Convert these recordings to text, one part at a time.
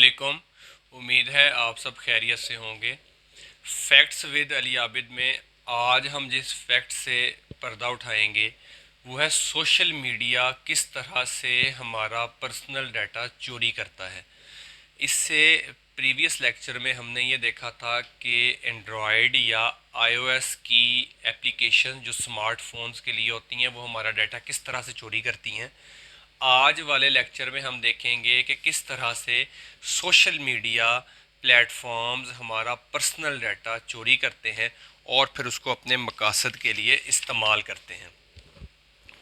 अस्सलामुअलैकुम। उम्मीद है आप सब खैरियत से होंगे। फैक्ट्स विद अली आबिद में आज हम जिस फैक्ट से पर्दा उठाएंगे वो है सोशल मीडिया किस तरह से हमारा पर्सनल डाटा चोरी करता है। इससे प्रीवियस लेक्चर में हमने ये देखा था कि एंड्रॉयड या आईओएस की एप्लीकेशन जो स्मार्टफोन्स के लिए होती हैं वो हमारा डाटा किस तरह से चोरी करती हैं। आज वाले लेक्चर में हम देखेंगे कि किस तरह से सोशल मीडिया प्लेटफॉर्म्स हमारा पर्सनल डाटा चोरी करते हैं और फिर उसको अपने मकसद के लिए इस्तेमाल करते हैं।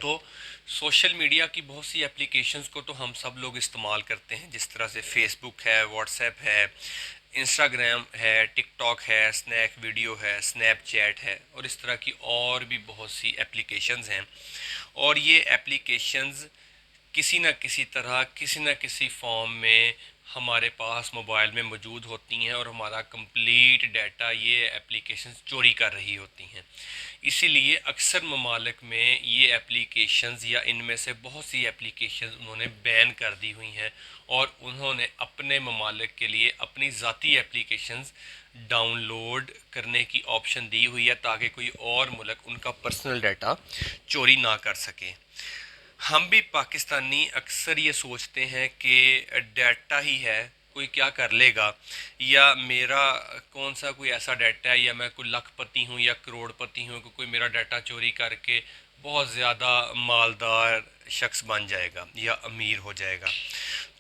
तो सोशल मीडिया की बहुत सी एप्लीकेशंस को तो हम सब लोग इस्तेमाल करते हैं, जिस तरह से फेसबुक है, व्हाट्सएप है, इंस्टाग्राम है, टिकटॉक है, स्नैक वीडियो है, स्नैपचैट है और इस तरह की और भी बहुत सी एप्लीकेशंस हैं। और ये एप्लीकेशंस किसी न किसी तरह किसी न किसी फॉर्म में हमारे पास मोबाइल में मौजूद होती हैं और हमारा कंप्लीट डाटा ये एप्लीकेशंस चोरी कर रही होती हैं। इसीलिए अक्सर ममालिक में ये एप्लीकेशंस या इनमें से बहुत सी एप्लीकेशंस उन्होंने बैन कर दी हुई हैं और उन्होंने अपने ममालिक के लिए अपनी ज़ाती एप्लीकेशंस डाउनलोड करने की ऑप्शन दी हुई है ताकि कोई और मुल्क उनका पर्सनल डाटा चोरी ना कर सके। हम भी पाकिस्तानी अक्सर ये सोचते हैं कि डाटा ही है, कोई क्या कर लेगा, या मेरा कौन सा कोई ऐसा डाटा है, या मैं कोई लखपति हूँ या करोड़पति हूँ कि कोई मेरा डाटा चोरी करके बहुत ज़्यादा मालदार शख्स बन जाएगा या अमीर हो जाएगा।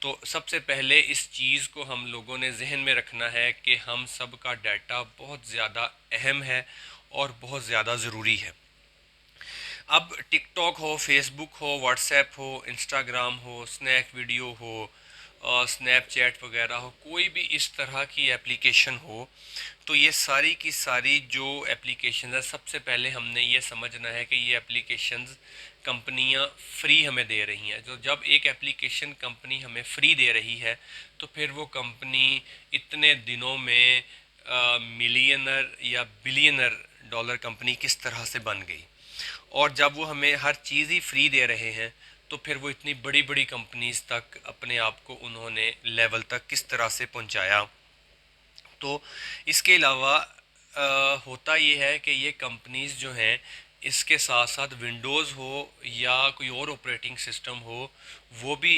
तो सबसे पहले इस चीज़ को हम लोगों ने जहन में रखना है कि हम सब का डाटा बहुत ज़्यादा अहम है और बहुत ज़्यादा ज़रूरी है। अब टिकटॉक हो, फेसबुक हो, व्हाट्सएप हो, इंस्टाग्राम हो, स्नैक वीडियो हो, स्नैपचैट वगैरह हो, कोई भी इस तरह की एप्लीकेशन हो, तो ये सारी की सारी जो एप्लीकेशन है, सबसे पहले हमने ये समझना है कि ये एप्लीकेशंस कंपनियां फ्री हमें दे रही हैं। तो जब एक एप्लीकेशन कंपनी हमें फ्री दे रही है तो फिर वो कंपनी इतने दिनों में मिलियनर या बिलियनर डॉलर कंपनी किस तरह से बन गई। और जब वो हमें हर चीज़ ही फ्री दे रहे हैं तो फिर वो इतनी बड़ी बड़ी कंपनीज़ तक अपने आप को उन्होंने लेवल तक किस तरह से पहुंचाया। तो इसके अलावा होता ये है कि ये कंपनीज़ जो हैं इसके साथ साथ विंडोज़ हो या कोई और ऑपरेटिंग सिस्टम हो वो भी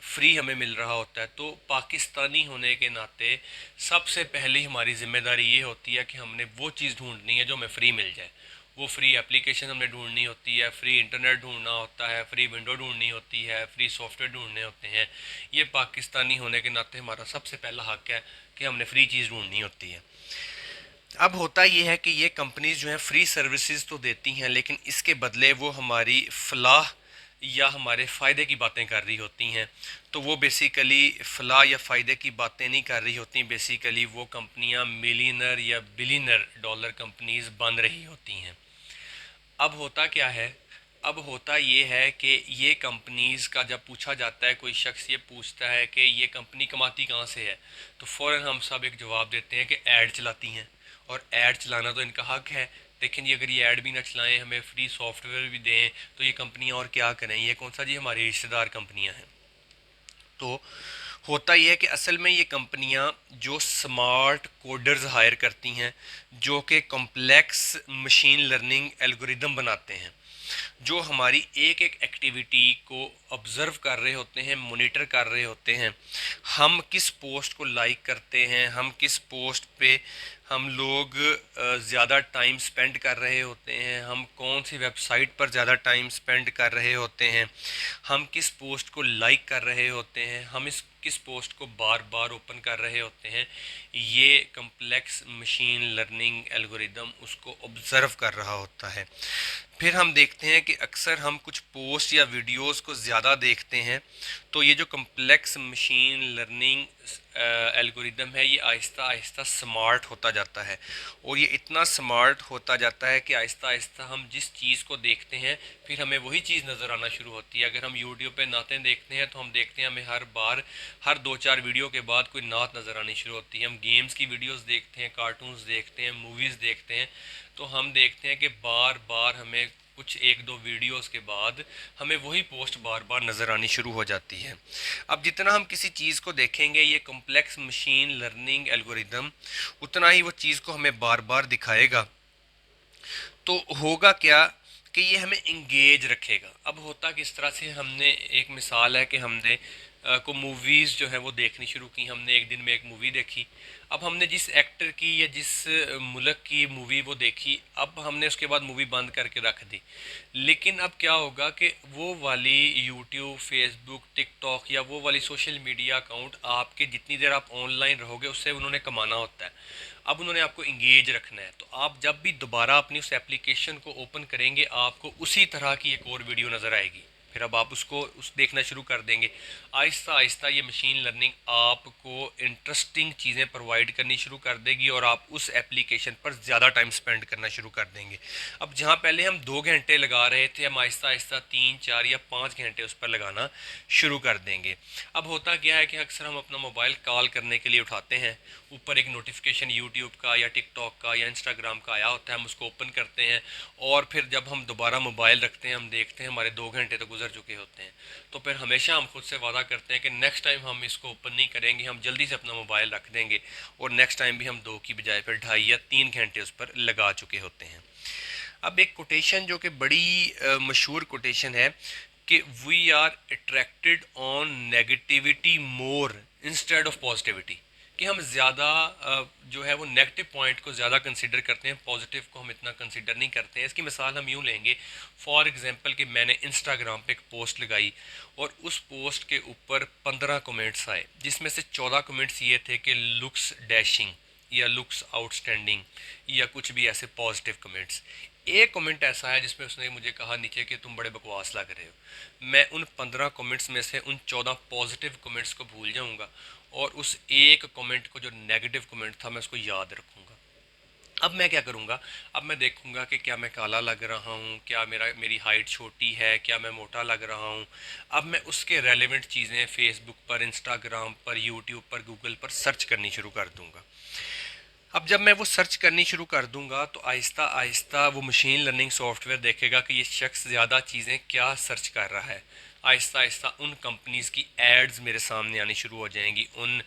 फ्री हमें मिल रहा होता है। तो पाकिस्तानी होने के नाते सबसे पहली हमारी ज़िम्मेदारी ये होती है कि हमने वो चीज़ ढूंढनी है जो हमें फ्री मिल जाए। वो फ्री एप्लीकेशन हमने ढूंढनी होती है, फ्री इंटरनेट ढूंढना होता है, फ्री विंडो ढूंढनी होती है, फ्री सॉफ्टवेयर ढूंढने होते हैं। ये पाकिस्तानी होने के नाते हमारा सबसे पहला हक है कि हमने फ्री चीज़ ढूंढनी होती है। अब होता ये है कि ये कंपनीज जो हैं फ्री सर्विसेज तो देती हैं, लेकिन इसके बदले वो हमारी फलाह या हमारे फ़ायदे की बातें कर रही होती हैं। तो वो बेसिकली फलाह या फ़ायदे की बातें नहीं कर रही होती, बेसिकली वो कंपनियां मिलियनर या बिलियनर डॉलर कंपनीज बन रही होती हैं। अब होता क्या है, अब होता ये है कि ये कंपनीज़ का जब पूछा जाता है, कोई शख्स ये पूछता है कि ये कंपनी कमाती कहाँ से है, तो फ़ौरन हम सब एक जवाब देते हैं कि ऐड चलाती हैं। और ऐड चलाना तो इनका हक है, लेकिन ये अगर ये ऐड भी ना चलाएं, हमें फ्री सॉफ्टवेयर भी दें, तो ये कंपनियां और क्या करें, ये कौन सा जी हमारी रिश्तेदार कंपनियां हैं। तो होता यह है कि असल में ये कंपनियां जो स्मार्ट कोडर्स हायर करती हैं, जो कि कॉम्प्लेक्स मशीन लर्निंग एल्गोरिदम बनाते हैं, जो हमारी एक एक एक्टिविटी को ऑब्ज़र्व कर रहे होते हैं, मॉनिटर कर रहे होते हैं। हम किस पोस्ट को लाइक करते हैं, हम किस पोस्ट पे हम लोग ज़्यादा टाइम स्पेंड कर रहे होते हैं, हम कौन सी वेबसाइट पर ज़्यादा टाइम स्पेंड कर रहे होते हैं, हम किस पोस्ट को लाइक कर रहे होते हैं, हम इस किस पोस्ट को बार बार ओपन कर रहे होते हैं, ये कम्प्लेक्स मशीन लर्निंग एल्गोरिदम उसको ऑब्ज़र्व कर रहा होता है। फिर हम देखते हैं कि अक्सर हम कुछ पोस्ट या वीडियोस को ज़्यादा देखते हैं, तो ये जो कम्प्लेक्स मशीन लर्निंग एल्गोरिदम है ये आहिस्ता आहिस्ता स्मार्ट होता जाता है। और ये इतना स्मार्ट होता जाता है कि आहिस्ता आहिस्ता हम जिस चीज़ को देखते हैं फिर हमें वही चीज़ नज़र आना शुरू होती है। अगर हम यूट्यूब पे नातें देखते हैं तो हम देखते हैं हमें हर बार हर दो चार वीडियो के बाद कोई नात नज़र आनी शुरू होती है। हम गेम्स की वीडियोस देखते हैं, कार्टून्स देखते हैं, मूवीज़ देखते हैं, तो हम देखते हैं कि बार बार हमें کچھ ایک دو ویڈیوز کے بعد ہمیں وہی پوسٹ بار بار نظر آنی شروع ہو جاتی ہے۔ اب جتنا ہم کسی چیز کو دیکھیں گے یہ کمپلیکس مشین لرننگ الگوریدم اتنا ہی وہ چیز کو ہمیں بار بار دکھائے گا، تو ہوگا کیا کہ یہ ہمیں انگیج رکھے گا۔ اب ہوتا کس طرح سے، ہم نے ایک مثال ہے کہ ہم نے کو موویز جو ہے وہ دیکھنی شروع کی، ہم نے ایک دن میں ایک مووی دیکھی، اب ہم نے جس ایکٹر کی یا جس ملک کی مووی وہ دیکھی، اب ہم نے اس کے بعد مووی بند کر کے رکھ دی، لیکن اب کیا ہوگا کہ وہ والی یوٹیوب، فیس بک، ٹک ٹاک یا وہ والی سوشل میڈیا اکاؤنٹ آپ کے جتنی دیر آپ آن لائن رہو گے اس سے انہوں نے کمانا ہوتا ہے، اب انہوں نے آپ کو انگیج رکھنا ہے، تو آپ جب بھی دوبارہ اپنی اس ایپلیکیشن کو اوپن کریں گے آپ کو اسی طرح کی ایک اور ویڈیو نظر آئے گی، پھر اب آپ اس کو دیکھنا شروع کر دیں گے۔ آہستہ آہستہ یہ مشین لرننگ آپ کو انٹرسٹنگ چیزیں پرووائڈ کرنی شروع کر دے گی اور آپ اس ایپلیکیشن پر زیادہ ٹائم سپینڈ کرنا شروع کر دیں گے۔ اب جہاں پہلے ہم 2 گھنٹے لگا رہے تھے، ہم آہستہ آہستہ 3 4 یا 5 گھنٹے اس پر لگانا شروع کر دیں گے۔ اب ہوتا کیا ہے کہ اکثر ہم اپنا موبائل کال کرنے کے لیے اٹھاتے ہیں، اوپر ایک نوٹیفیکیشن یوٹیوب کا یا ٹک ٹاک کا یا انسٹاگرام کا آیا ہوتا ہے، ہم اس کو اوپن کرتے ہیں اور پھر جب ہم دوبارہ موبائل رکھتے ہیں ہم دیکھتے ہیں ہمارے 2 گھنٹے تو گزر چکے ہوتے ہیں، تو پھر ہمیشہ ہم خود سے وعدہ کرتے ہیں کہ نیکسٹ ٹائم ہم اس کو اوپن نہیں کریں گے، ہم جلدی سے اپنا موبائل رکھ دیں گے، اور نیکسٹ ٹائم بھی ہم 2 کی بجائے پھر 2.5 یا 3 گھنٹے اس پر لگا چکے ہوتے ہیں۔ اب ایک کوٹیشن جو کہ بڑی مشہور کوٹیشن ہے کہ we are attracted on negativity more instead of positivity, کہ ہم زیادہ جو ہے وہ نیگیٹو پوائنٹ کو زیادہ کنسیڈر کرتے ہیں، پازیٹیو کو ہم اتنا کنسیڈر نہیں کرتے ہیں۔ اس کی مثال ہم یوں لیں گے، فار ایگزامپل کہ میں نے انسٹاگرام پہ ایک پوسٹ لگائی اور اس پوسٹ کے اوپر 15 کمنٹس آئے، جس میں سے 14 کمنٹس یہ تھے کہ لکس ڈیشنگ یا لکس آؤٹ اسٹینڈنگ یا کچھ بھی ایسے پازیٹیو کمنٹس۔ ایک کمنٹ ایسا ہے جس میں اس نے مجھے کہا نیچے کہ تم بڑے بکواس لگ رہے ہو۔ میں ان 15 کمنٹس میں سے ان 14 پازیٹیو کمنٹس کو بھول جاؤں گا اور اس ایک کمنٹ کو جو نیگیٹو کمنٹ تھا میں اس کو یاد رکھوں گا۔ اب میں کیا کروں گا، اب میں دیکھوں گا کہ کیا میں کالا لگ رہا ہوں، کیا میری ہائٹ چھوٹی ہے، کیا میں موٹا لگ رہا ہوں۔ اب میں اس کے ریلیونٹ چیزیں فیس بک پر، انسٹاگرام پر، یوٹیوب پر، گوگل پر سرچ کرنی شروع کر دوں گا۔ اب جب میں وہ سرچ کرنی شروع کر دوں گا تو آہستہ آہستہ وہ مشین لرننگ سافٹ ویئر دیکھے گا کہ یہ شخص زیادہ چیزیں کیا سرچ کر رہا ہے۔ آہستہ آہستہ ان کمپنیز کی ایڈز میرے سامنے آنی شروع ہو جائیں گی، ان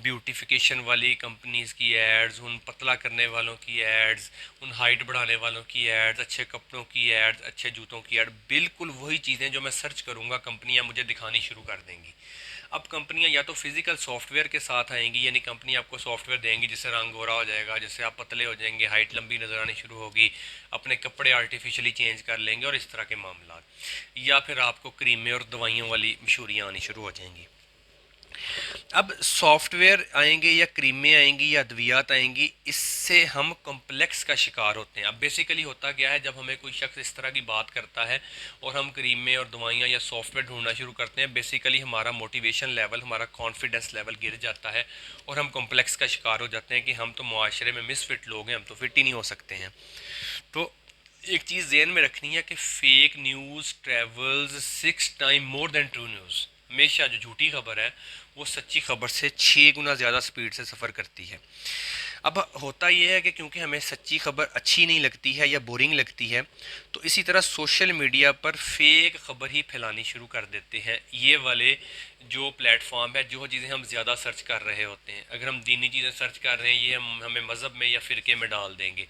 بیوٹیفیکیشن والی کمپنیز کی ایڈز، ان پتلا کرنے والوں کی ایڈز، ان ہائٹ بڑھانے والوں کی ایڈز، اچھے کپڑوں کی ایڈز، اچھے جوتوں کی ایڈ، بالکل وہی چیزیں جو میں سرچ کروں گا کمپنیاں مجھے دکھانی شروع کر دیں گی۔ اب کمپنیاں یا تو فزیکل سافٹ ویئر کے ساتھ آئیں گی، یعنی کمپنی آپ کو سافٹ ویئر دیں گی جس سے رنگ گورا ہو جائے گا، جس سے آپ پتلے ہو جائیں گے، ہائٹ لمبی نظر آنی شروع ہوگی، اپنے کپڑے آرٹیفیشلی چینج کر لیں گے اور اس طرح کے معاملات، یا پھر آپ کو کریمیں اور دوائیوں والی مشہوریاں آنی شروع ہو جائیں گی۔ اب سافٹ ویئر آئیں گے یا کریمیں آئیں گی یا ادویات آئیں گی، اس سے ہم کمپلیکس کا شکار ہوتے ہیں۔ اب بیسیکلی ہوتا کیا ہے، جب ہمیں کوئی شخص اس طرح کی بات کرتا ہے اور ہم کریمیں اور دوائیاں یا سافٹ ویئر ڈھونڈنا شروع کرتے ہیں، بیسیکلی ہمارا موٹیویشن لیول، ہمارا کانفیڈنس لیول گر جاتا ہے اور ہم کمپلیکس کا شکار ہو جاتے ہیں کہ ہم تو معاشرے میں مس فٹ لوگ ہیں، ہم تو فٹ ہی نہیں ہو سکتے ہیں۔ تو ایک چیز ذہن میں رکھنی ہے کہ fake news travels 6 time more than true news, ہمیشہ جو جھوٹی خبر ہے وہ سچی خبر سے 6 گنا زیادہ سپیڈ سے سفر کرتی ہے۔ اب ہوتا یہ ہے کہ کیونکہ ہمیں سچی خبر اچھی نہیں لگتی ہے یا بورنگ لگتی ہے، تو اسی طرح سوشل میڈیا پر فیک خبر ہی پھیلانی شروع کر دیتے ہیں یہ والے جو پلیٹ فارم ہے، جو چیزیں ہم زیادہ سرچ کر رہے ہوتے ہیں۔ اگر ہم دینی چیزیں سرچ کر رہے ہیں یہ ہمیں مذہب میں یا فرقے میں ڈال دیں گے،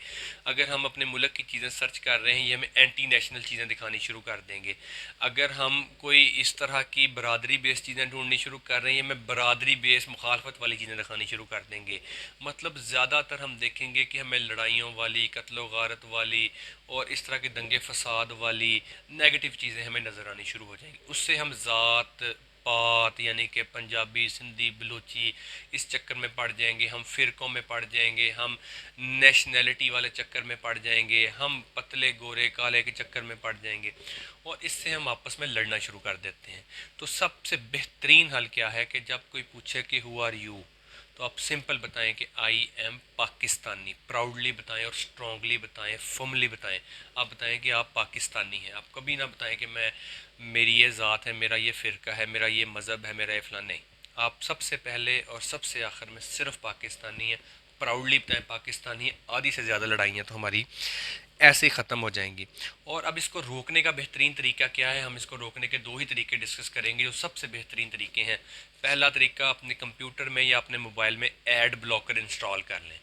اگر ہم اپنے ملک کی چیزیں سرچ کر رہے ہیں یہ ہمیں اینٹی نیشنل چیزیں دکھانی شروع کر دیں گے، اگر ہم کوئی اس طرح کی برادری بیس چیزیں ڈھونڈنی شروع کر رہے ہیں یہ ہمیں برادری بیس مخالفت والی چیزیں دکھانی شروع کر دیں گے۔ مطلب زیادہ تر ہم دیکھیں گے کہ ہمیں لڑائیوں والی، قتل و غارت والی اور اس طرح کے دنگے فساد والی نیگیٹو چیزیں ہمیں نظر آنی شروع ہو جائیں گی۔ اس سے ہم ذات پات یعنی کہ پنجابی، سندھی، بلوچی اس چکر میں پڑ جائیں گے، ہم فرقوں میں پڑ جائیں گے، ہم نیشنلٹی والے چکر میں پڑ جائیں گے، ہم پتلے گورے کالے کے چکر میں پڑ جائیں گے اور اس سے ہم آپس میں لڑنا شروع کر دیتے ہیں۔ تو سب سے بہترین حل کیا ہے کہ جب کوئی پوچھے کہ ہو آر یو، تو آپ سمپل بتائیں کہ آئی ایم پاکستانی، پراؤڈلی بتائیں اور اسٹرانگلی بتائیں، فرملی بتائیں۔ آپ بتائیں کہ آپ پاکستانی ہیں، آپ کبھی نہ بتائیں کہ میری یہ ذات ہے، میرا یہ فرقہ ہے، میرا یہ مذہب ہے، میرا یہ فلاں، نہیں۔ آپ سب سے پہلے اور سب سے آخر میں صرف پاکستانی ہیں، प्राउडली बताएं पाकिस्तानी, आधी से ज़्यादा लड़ाइयाँ तो हमारी ऐसे ही ख़त्म हो जाएंगी। और अब इसको रोकने का बेहतरीन तरीका क्या है, हम इसको रोकने के दो ही तरीके डिस्कस करेंगे जो सबसे बेहतरीन तरीके हैं। पहला तरीका, अपने कंप्यूटर में या अपने मोबाइल में एड ब्लॉकर इंस्टॉल कर लें।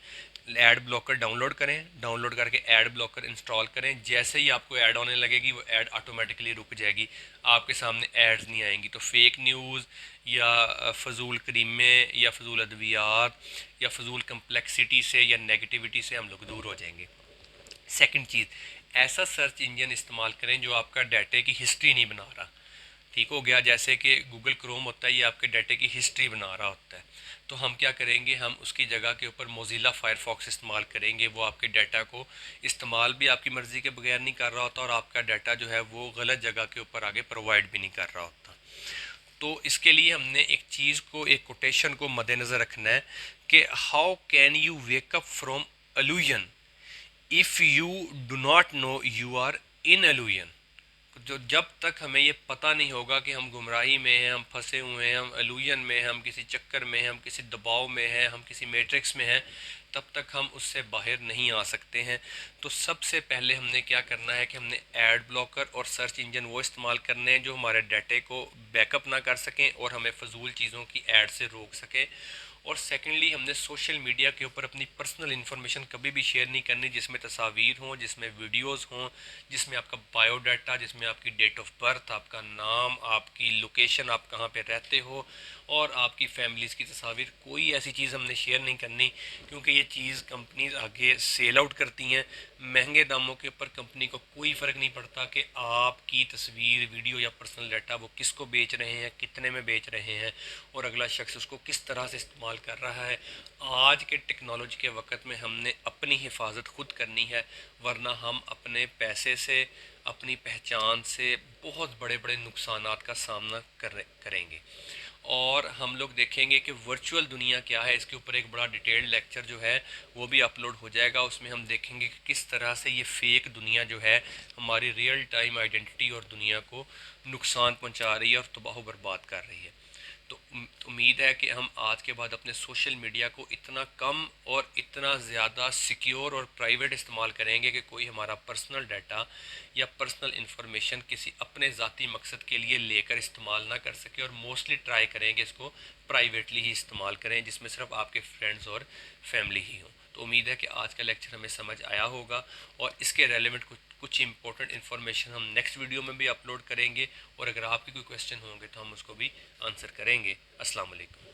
ऐड ब्लॉकर डाउनलोड करें, डाउनलोड करके ऐड ब्लॉकर इंस्टॉल करें। जैसे ही आपको ऐड आने लगेगी वो ऐड ऑटोमेटिकली रुक जाएगी, आपके सामने एड्स नहीं आएंगी। तो फेक न्यूज़ या फजूल करीमें या फजूल अद्वियात या फजूल कम्प्लेक्सिटी से या नेगेटिविटी से हम लोग दूर हो जाएंगे। सेकंड चीज़, ऐसा सर्च इंजन इस्तेमाल करें जो आपका डाटे की हिस्ट्री नहीं बना रहा। ठीक हो गया, जैसे कि गूगल क्रोम होता है, ये आपके डाटे की हिस्ट्री बना रहा होता है। तो हम क्या करेंगे, हम उसकी जगह के ऊपर मोज़िला फायरफॉक्स इस्तेमाल करेंगे। वो आपके डाटा को इस्तेमाल भी आपकी मर्ज़ी के बगैर नहीं कर रहा होता और आपका डाटा जो है वो गलत जगह के ऊपर आगे प्रोवाइड भी नहीं कर रहा होता। तो इसके लिए हमने एक चीज़ को, एक कोटेशन को मद्देनज़र रखना है कि how can you wake up from illusion if you do not know you are in illusion. जो जब तक हमें ये पता नहीं होगा कि हम गुमराही में हैं, हम फंसे हुए हैं, हम एल्यूजन में हैं, हम किसी चक्कर में हैं, हम किसी दबाव में हैं, हम किसी मैट्रिक्स में हैं, तब तक हम उससे बाहर नहीं आ सकते हैं। तो सबसे पहले हमने क्या करना है कि हमने एड ब्लॉकर और सर्च इंजन वो इस्तेमाल करने हैं जो हमारे डाटे को बैकअप ना कर सकें और हमें फजूल चीज़ों की ऐड से रोक सकें। और सेकेंडली, हमने सोशल मीडिया के ऊपर अपनी पर्सनल इन्फॉर्मेशन कभी भी शेयर नहीं करनी, जिसमें तस्वीर हों, जिसमें वीडियोस हों, जिसमें आपका बायोडाटा, जिसमें आपकी डेट ऑफ बर्थ, आपका नाम, आपकी लोकेशन, आप कहाँ पे रहते हो और आपकी फैमिलीज़ की तस्वीर, कोई ऐसी चीज़ हमने शेयर नहीं करनी, क्योंकि ये चीज़ कंपनीज आगे सेल आउट करती हैं महंगे दामों के ऊपर। कंपनी को कोई फ़र्क नहीं पड़ता कि आपकी तस्वीर, वीडियो या पर्सनल डाटा वो किसको बेच रहे हैं, कितने में बेच रहे हैं और अगला शख्स उसको किस तरह से इस्तेमाल कर रहा है। आज के टेक्नोलॉजी के वक्त में हमने अपनी हिफाजत खुद करनी है, वरना हम अपने पैसे से, अपनी पहचान से बहुत बड़े बड़े नुकसानात का सामना करेंगे। और हम लोग देखेंगे कि वर्चुअल दुनिया क्या है, इसके ऊपर एक बड़ा डिटेल्ड लेक्चर जो है वो भी अपलोड हो जाएगा। उसमें हम देखेंगे कि किस तरह से ये फेक दुनिया जो है हमारी रियल टाइम आइडेंटिटी और दुनिया को नुकसान पहुंचा रही है और तबाह बर्बाद कर रही है। तो उम्मीद है कि हम आज के बाद अपने सोशल मीडिया को इतना कम और इतना ज़्यादा सिक्योर और प्राइवेट इस्तेमाल करेंगे कि कोई हमारा पर्सनल डाटा या पर्सनल इन्फॉर्मेशन किसी अपने ज़ाती मकसद के लिए लेकर इस्तेमाल ना कर सके। और मोस्टली ट्राई करेंगे इसको प्राइवेटली ही इस्तेमाल करें, जिसमें सिर्फ आपके फ्रेंड्स और फैमिली ही हों। तो उम्मीद है कि आज का लेक्चर हमें समझ आया होगा और इसके रेलेवेंट कुछ इंपॉर्टेंट इन्फॉर्मेशन हम नेक्स्ट वीडियो में भी अपलोड करेंगे। और अगर आपके कोई क्वेश्चन होंगे तो हम उसको भी आंसर करेंगे। अस्सलाम वालेकुम।